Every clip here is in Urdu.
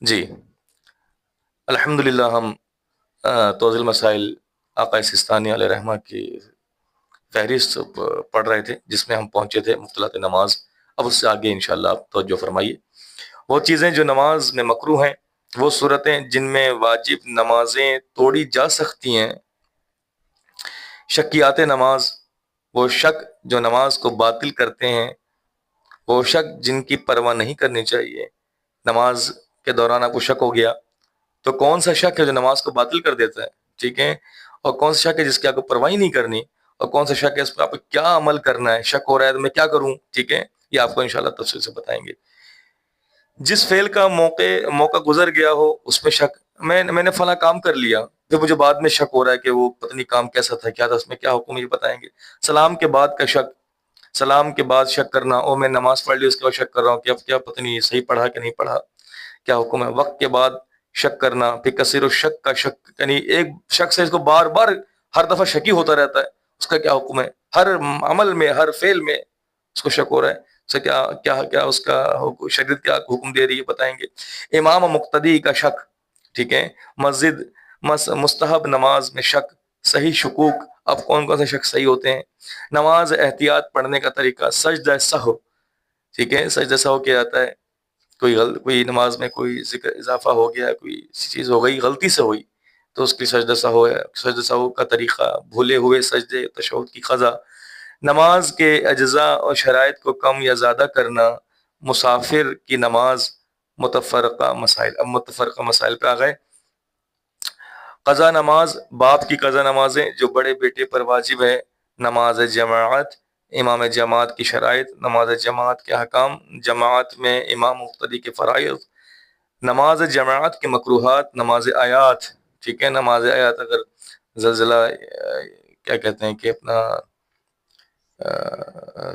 جی الحمدللہ، ہم توضیع المسائل آقا سستانی علیہ رحمہ کی فہرست پڑھ رہے تھے، جس میں ہم پہنچے تھے مختلط نماز۔ اب اس سے آگے انشاءاللہ آپ توجہ فرمائیے۔ وہ چیزیں جو نماز میں مکروہ ہیں، وہ صورتیں جن میں واجب نمازیں توڑی جا سکتی ہیں، شکیات نماز، وہ شک جو نماز کو باطل کرتے ہیں، وہ شک جن کی پرواہ نہیں کرنی چاہیے۔ نماز کے دوران آپ کو شک ہو گیا، تو کون سا شک ہے جو نماز کو باطل کر دیتا ہے، ٹھیک ہے، اور کون سا شک ہے جس کی آپ کو پرواہ ہی نہیں کرنی، اور کون سا شک ہے اس پہ آپ کو کیا عمل کرنا ہے، شک ہو رہا ہے تو میں کیا کروں، ٹھیک ہے، یہ آپ کو انشاءاللہ تفصیل سے بتائیں گے۔ جس فعل کا موقع گزر گیا ہو، اس میں شک، میں نے فلاں کام کر لیا، پھر مجھے بعد میں شک ہو رہا ہے کہ وہ پتہ نہیں کام کیسا تھا، کیا تھا اس میں، کیا حکم، یہ بتائیں گے۔ سلام کے بعد کا شک، سلام کے بعد شک کرنا، اور میں نماز پڑھ لی اس کے بعد شک کر رہا ہوں کہ اب کیا پتہ نہیں صحیح پڑھا کہ نہیں پڑھا، کیا حکم ہے۔ وقت کے بعد شک کرنا، پھر کثیر الشک کا شک، یعنی ایک شک سے اس کو بار بار ہر دفعہ شکی ہوتا رہتا ہے، اس کا کیا حکم ہے۔ ہر عمل میں، ہر فعل میں اس کو شک ہو رہا ہے، اس سے کیا کیا کیا اس کا شریعت کیا حکم دے رہی ہے، بتائیں گے۔ امام و مقتدی کا شک، ٹھیک ہے، مسجد مستحب نماز میں شک، صحیح شکوک، اب کون کون سے شک صحیح ہوتے ہیں۔ نماز احتیاط پڑھنے کا طریقہ، سجدہ سہو، ٹھیک ہے، سجدہ سہو کیا جاتا ہے، کوئی نماز میں کوئی ذکر اضافہ ہو گیا، کوئی چیز ہو گئی غلطی سے ہوئی، تو اس کی سجدہ سہو ہے۔ سجدہ سہو کا طریقہ، بھولے ہوئے سجدے تشہد کی قضا، نماز کے اجزاء اور شرائط کو کم یا زیادہ کرنا، مسافر کی نماز، متفرقہ مسائل۔ اب متفرقہ مسائل پہ آ گئے۔ قضا نماز، باپ کی قضا نمازیں جو بڑے بیٹے پر واجب ہے، نماز جماعت، امام جماعت کی شرائط، نماز جماعت کے احکام، جماعت میں امام مقتدی کے فرائض، نماز جماعت کے مکروہات، نماز آیات، ٹھیک ہے، نماز آیات اگر زلزلہ کیا کہتے ہیں کہ اپنا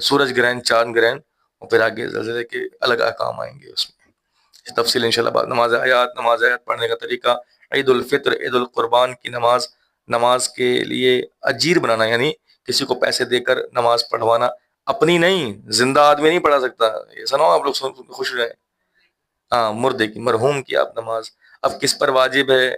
سورج گرہن، چاند گرہن، اور پھر آگے زلزلے کے الگ احکام آئیں گے، اس میں تفصیل انشاءاللہ بعد۔ نماز آیات پڑھنے کا طریقہ، عید الفطر، عید القربان کی نماز، نماز کے لیے اجیر بنانا، یعنی کسی کو پیسے دے کر نماز پڑھوانا، اپنی نہیں، زندہ آدمی نہیں پڑھا سکتا، ایسا نہ ہو آپ لوگ خوش رہیں، ہاں، مردے کی، مرحوم کی آپ نماز۔ اب کس پر واجب ہے،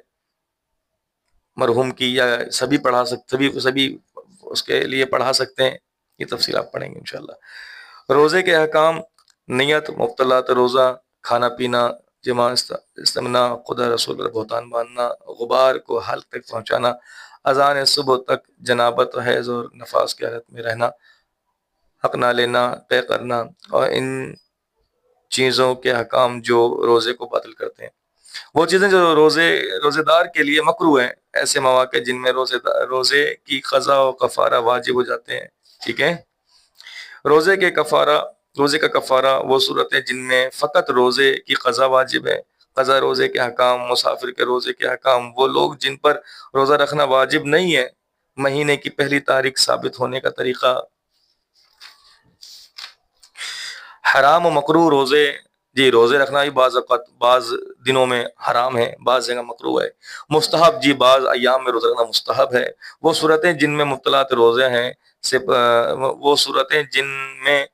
مرحوم کی، یا سبھی پڑھا سکتے، سبھی اس کے لیے پڑھا سکتے ہیں، یہ تفصیل آپ پڑھیں گے انشاءاللہ۔ روزے کے احکام، نیت، مبتلات روزہ، کھانا پینا، جماع، استمنا، خدا رسول پر بہتان باندھنا، غبار کو حلق تک پہنچانا، اذان صبح تک، جنابت، حیض اور نفاس کی حالت میں رہنا، حق نہ لینا، طے کرنا، اور ان چیزوں کے احکام جو روزے کو باطل کرتے ہیں۔ وہ چیزیں جو روزے دار کے لیے مکروہ ہیں، ایسے مواقع جن میں روزے کی قضا و کفارہ واجب ہو جاتے ہیں، ٹھیک ہے۔ روزے کا کفارہ، وہ صورتیں جن میں فقط روزے کی قضا واجب ہے۔ قضا روزے کے احکام، مسافر کے روزے کے احکام، وہ لوگ جن پر روزہ رکھنا واجب نہیں ہے، مہینے کی پہلی تاریخ ثابت ہونے کا طریقہ۔ حرام و مکروہ روزے، جی روزے رکھنا بھی بعض دنوں میں حرام ہے، بعض جگہ مکروہ ہے۔ مستحب، جی بعض ایام میں روزہ رکھنا مستحب ہے۔ وہ صورتیں جن میں مبتلات روزے ہیں، وہ صورتیں جن میں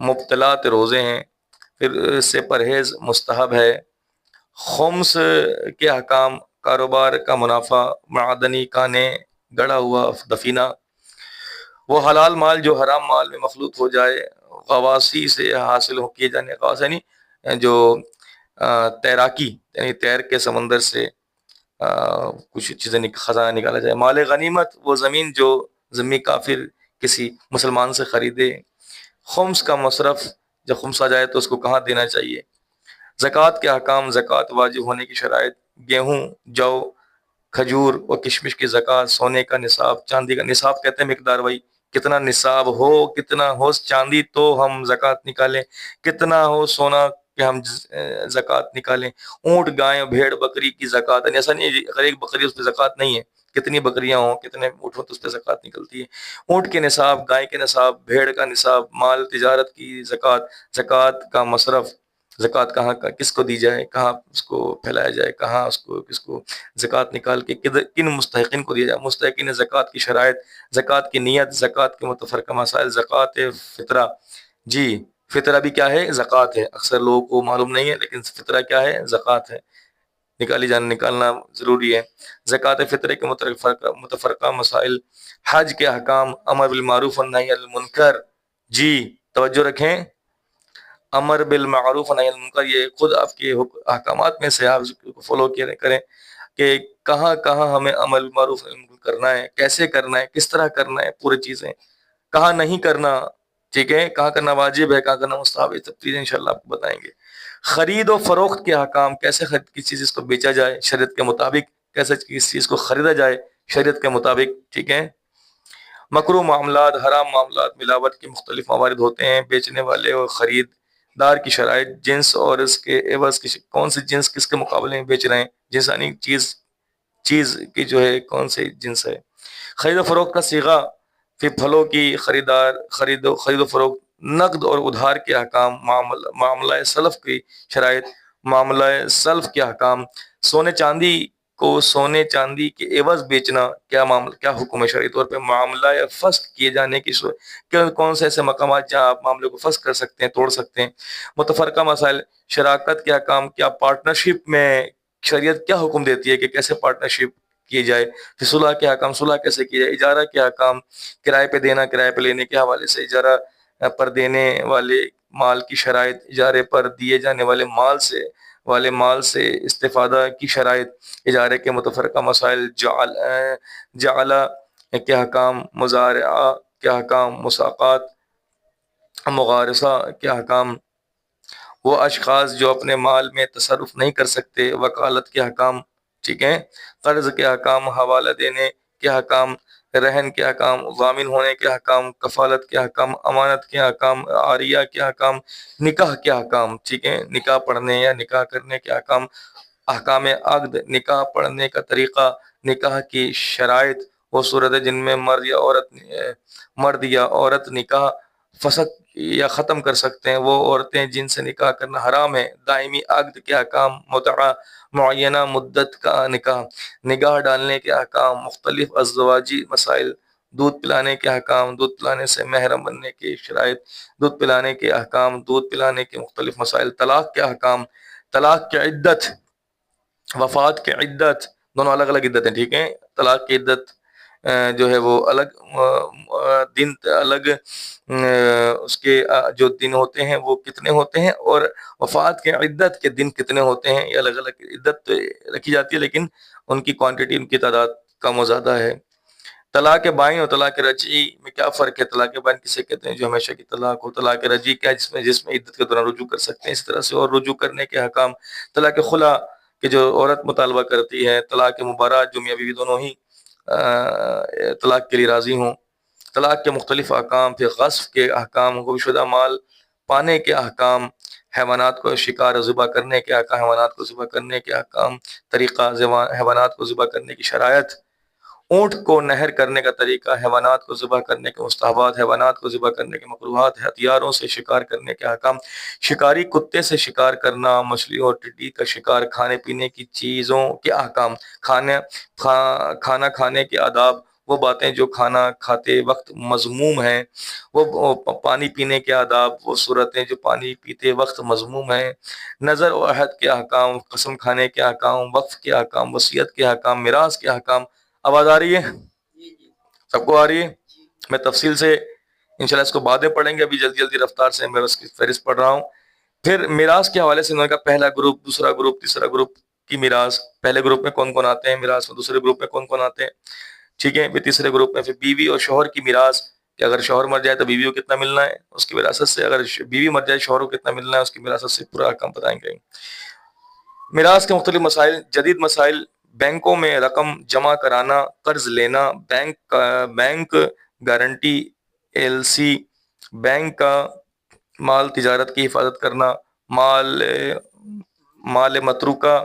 مبتلات روزے ہیں، پھر سے پرہیز مستحب ہے۔ خمس کے احکام، کاروبار کا منافع، معدنی کانے، گڑا ہوا دفینہ، وہ حلال مال جو حرام مال میں مخلوط ہو جائے، غواصی سے حاصل کیے جانے، غواص یعنی جو تیراکی، یعنی تیر کے سمندر سے کچھ چیزیں خزانہ نکالا جائے۔ مال غنیمت، وہ زمین جو ذمی کافر کسی مسلمان سے خریدے۔ خمس کا مصرف، جب خمس آ جائے تو اس کو کہاں دینا چاہیے۔ زکوٰۃ کے احکام، زکوٰۃ واجب ہونے کی شرائط، گیہوں، جو، کھجور و کشمش کی زکوٰۃ، سونے کا نصاب، چاندی کا نصاب کہتے ہیں مقدار، بھائی کتنا نصاب ہو، کتنا ہو چاندی تو ہم زکوٰۃ نکالیں، کتنا ہو سونا کہ ہم زکوٰۃ نکالیں۔ اونٹ، گائے، بھیڑ، بکری کی زکوٰۃ، یعنی ایسا نہیں اگر ایک بکری اس پہ زکوٰۃ نہیں ہے، کتنی بکریاں ہوں، کتنے اونٹ ہوں تو اس پہ زکوٰۃ نکلتی ہے۔ اونٹ کے نصاب، گائے کے نصاب، بھیڑ کا نصاب، مال تجارت کی زکوٰۃ، زکوٰۃ کا مصرف، زکوٰۃ کہاں کس کو دی جائے، کہاں اس کو پھیلایا جائے، کہاں اس کو کس کو زکوٰۃ نکال کے کن مستحقین کو دیا جائے۔ مستحقین زکوٰۃ کی شرائط، زکوٰۃ کی نیت، زکوٰۃ کے متفرقہ مسائل، زکوٰۃ فطرہ، جی فطرہ بھی کیا ہے؟ زکوٰۃ ہے. اکثر لوگوں کو معلوم نہیں ہے، لیکن فطرہ کیا ہے؟ زکوٰۃ ہے. نکالنا ضروری ہے. زکوٰۃ فطرے کے متفرقہ مسائل، حج کے احکام، امر بالمعروف والنہی عن المنکر. جی توجہ رکھیں، امر بالمعروف والنہی عن المنکر یہ خود آپ کے احکامات میں سے آپ فالو کریں کہ کہاں کہاں ہمیں امر بالمعروف والنہی عن المنکر کرنا ہے، کیسے کرنا ہے، کس طرح کرنا ہے، پوری چیزیں. کہاں نہیں کرنا، ٹھیک ہے، کہاں کرنا واجب ہے، کہاں کرنا مستحب ہے، سب چیزیں انشاءاللہ آپ کو بتائیں گے. خرید و فروخت کے احکام، کیسے کس چیز کو بیچا جائے شریعت کے مطابق، کیسے کس چیز کو خریدا جائے شریعت کے مطابق، ٹھیک ہے. مکروہ معاملات، حرام معاملات، ملاوٹ کے مختلف موارد ہوتے ہیں، بیچنے والے اور خریدار کی شرائط، جنس اور اس کے عوض کی کون سی جنس کس کے مقابلے میں بیچ رہے ہیں، جنسانی چیز کی جو ہے کون سی جنس ہے. خرید و فروخت کا صیغہ، پھر پھلوں کی خرید و فروخت، نقد اور ادھار کے احکام، معاملہ سلف کی شرائط، معاملہ سلف کے احکام، سونے چاندی کے عوض بیچنا کیا حکم ہے شرعی طور پہ، معاملہ فسخ کیے جانے کی کون سے ایسے مقامات جہاں آپ معاملے کو فسخ کر سکتے ہیں، توڑ سکتے ہیں. متفرقہ مسائل، شراکت کے احکام، کیا پارٹنرشپ میں شریعت کیا حکم دیتی ہے کہ کیسے پارٹنرشپ کی جائے. پھر صلح کے احکام، صلح کیسے کی جائے. اجارہ کے احکام، کرائے پہ دینا، کرائے پہ لینے کے حوالے سے، اجارہ پر دینے والے مال کی شرائط، اجارے پر دیے جانے والے مال سے استفادہ کی شرائط، اجارے کے متفرقہ مسائل، جعلہ کے احکام، مزارعہ کے احکام، مساقات، مغارسہ کے احکام، وہ اشخاص جو اپنے مال میں تصرف نہیں کر سکتے، وکالت کے احکام، ٹھیک ہے، قرض کے احکام، حوالہ دینے کے احکام، رہن کے احکام، ضامن ہونے کے احکام، کفالت کے احکام، امانت کے احکام، عاریہ کے احکام، نکاح کے احکام، ٹھیک ہے، نکاح پڑھنے یا نکاح کرنے کے احکام، احکام عقد، نکاح پڑھنے کا طریقہ، نکاح کی شرائط، وہ صورت جن میں مرد یا عورت نکاح فسخ یا ختم کر سکتے ہیں، وہ عورتیں جن سے نکاح کرنا حرام ہے. دائمی عقد کے احکام، متعہ، معینہ مدت کا نگاہ ڈالنے کے احکام، مختلف ازدواجی مسائل، دودھ پلانے کے احکام، دودھ پلانے سے محرم بننے کی شرائط، دودھ پلانے کے احکام، دودھ پلانے کے مختلف مسائل، طلاق کے احکام، طلاق کی عدت، وفات کی عدت، دونوں الگ الگ عدت ہیں، ٹھیک ہے. طلاق کی عدت جو ہے وہ الگ دن، الگ اس کے جو دن ہوتے ہیں وہ کتنے ہوتے ہیں، اور وفات کے عدت کے دن کتنے ہوتے ہیں. یہ الگ الگ عدت رکھی جاتی ہے، لیکن ان کی کوانٹٹی، ان کی تعداد کم و زیادہ ہے. طلاق بائن اور طلاق رجعی میں کیا فرق ہے؟ طلاق بائن کسے کہتے ہیں؟ جو ہمیشہ کی طلاق ہو. طلاق رجعی کیا ہے؟ جس میں عدت کے دوران رجوع کر سکتے ہیں. اس طرح سے اور رجوع کرنے کے احکام، طلاق خلا کہ جو عورت مطالبہ کرتی ہے، طلاق مبارات جو میاں بیوی دونوں ہی طلاق کے لیے راضی ہوں. طلاق کے مختلف احکام، پھر غصب کے احکام، گم شدہ مال پانے کے احکام، حیوانات کو شکار و ذبح کرنے کے احکام، حیوانات کو ذبح کرنے کے احکام، طریقہ حیوانات کو ذبح کرنے کی شرائط، اونٹ کو نہر کرنے کا طریقہ، حیوانات کو ذبح کرنے کے مستحبات، حیوانات کو ذبح کرنے کے مکروہات، ہتھیاروں سے شکار کرنے کے احکام، شکاری کتے سے شکار کرنا، مچھلی اور ٹڈی کا شکار، کھانے پینے کی چیزوں کے احکام، کھانا کھانے کے آداب، وہ باتیں جو کھانا کھاتے وقت مذموم ہیں، وہ پانی پینے کے آداب، وہ صورتیں جو پانی پیتے وقت مذموم ہیں، نظر و عہد کے احکام، قسم کھانے کے احکام، وقف کے احکام، وصیت کے احکام، میراث کے احکام. آواز آ رہی ہے؟ سب کو آ رہی ہے؟ میں تفصیل سے انشاءاللہ اس کو بعدیں پڑھیں گے، ابھی جلدی رفتار سے میں اس کی فہرست پڑھ رہا ہوں. پھر میراث کے حوالے سے انہوں نے کہا پہلا گروپ، دوسرا گروپ، تیسرا گروپ کی میراث. پہلے گروپ میں کون کون آتے ہیں میراث میں، دوسرے گروپ میں کون کون آتے ہیں، ٹھیک ہے. پھر تیسرے گروپ میں پھر بیوی اور شوہر کی میراث، کہ اگر شوہر مر جائے تو بیوی کو کتنا ملنا ہے اس کی وراثت سے، اگر بیوی مر جائے شوہر کو کتنا ملنا ہے اس کی وراثت سے، پورا کام بتائیں گے. میراث کے مختلف مسائل، جدید مسائل، بینکوں میں رقم جمع کرانا، قرض لینا، bank guarantee, L C, bank کا مال، تجارت کی حفاظت کرنا، مال متروکہ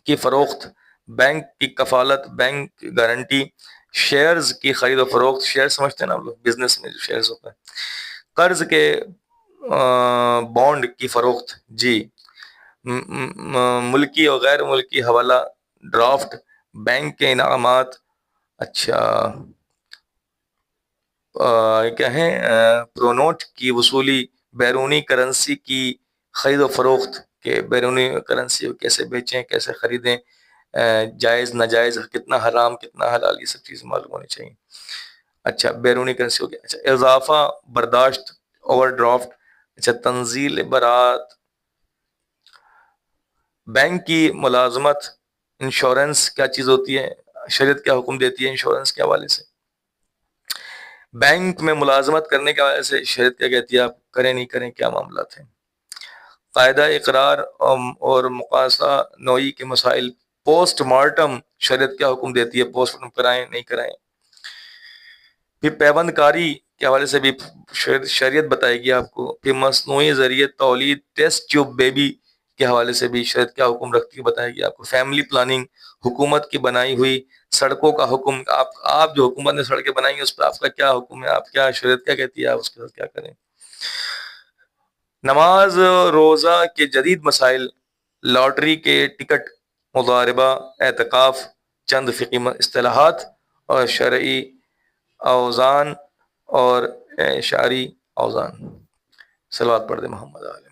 کی فروخت، بینک کی کفالت، بینک گارنٹی، شیئرز کی خرید و فروخت، شیئر سمجھتے ہیں نا آپ لوگ، بزنس میں جو شیئرز ہوتا ہے، قرض کے بانڈ کی فروخت، جی، ملکی اور غیر ملکی حوالہ، ڈرافٹ، بینک کے انعامات، اچھا کیا ہے، پرونوٹ کی وصولی، بیرونی کرنسی کی خرید و فروخت، کہ بیرونی کرنسی کو کیسے بیچیں، کیسے خریدیں، جائز ناجائز، کتنا حرام کتنا حلال، یہ سب چیزیں معلوم ہونی چاہیے۔ اچھا بیرونی کرنسی ہو گیا۔ اچھا اضافہ برداشت، اوور ڈرافٹ۔ اچھا تنزیل برات، بینک کی ملازمت، انشورنس کیا چیز ہوتی ہے، شریعت کیا حکم دیتی ہے انشورنس کے حوالے سے، بینک میں ملازمت کرنے کے حوالے سے شریعت کیا کہتی ہے، آپ کریں نہیں کریں، کیا معاملات ہیں، قاعدہ اقرار اور مقاصہ نوعی کے مسائل، پوسٹ مارٹم شریعت کیا حکم دیتی ہے، پوسٹ مارٹم کرائیں نہیں کرائیں، پھر پیوند کاری کے حوالے سے بھی شریعت بتائے گی آپ کو، پھر مصنوعی ذریعے تولید، ٹیسٹ ٹیوب بیبی کے حوالے سے بھی شریعت کیا حکم رکھتی ہے بتائے گی آپ کو، فیملی پلاننگ، حکومت کی بنائی ہوئی سڑکوں کا حکم، آپ جو حکومت نے سڑکیں بنائی ہیں اس پہ آپ کا کیا حکم ہے، آپ کیا شریعت کیا کہتی ہے، آپ اس کے ساتھ کیا کریں، نماز روزہ کے جدید مسائل، لاٹری کے ٹکٹ، مضاربہ، اعتکاف، چند فقہی اصطلاحات اور شرعی اوزان اور شعری اوزان۔ صلوات پڑھ دے محمد علیہ۔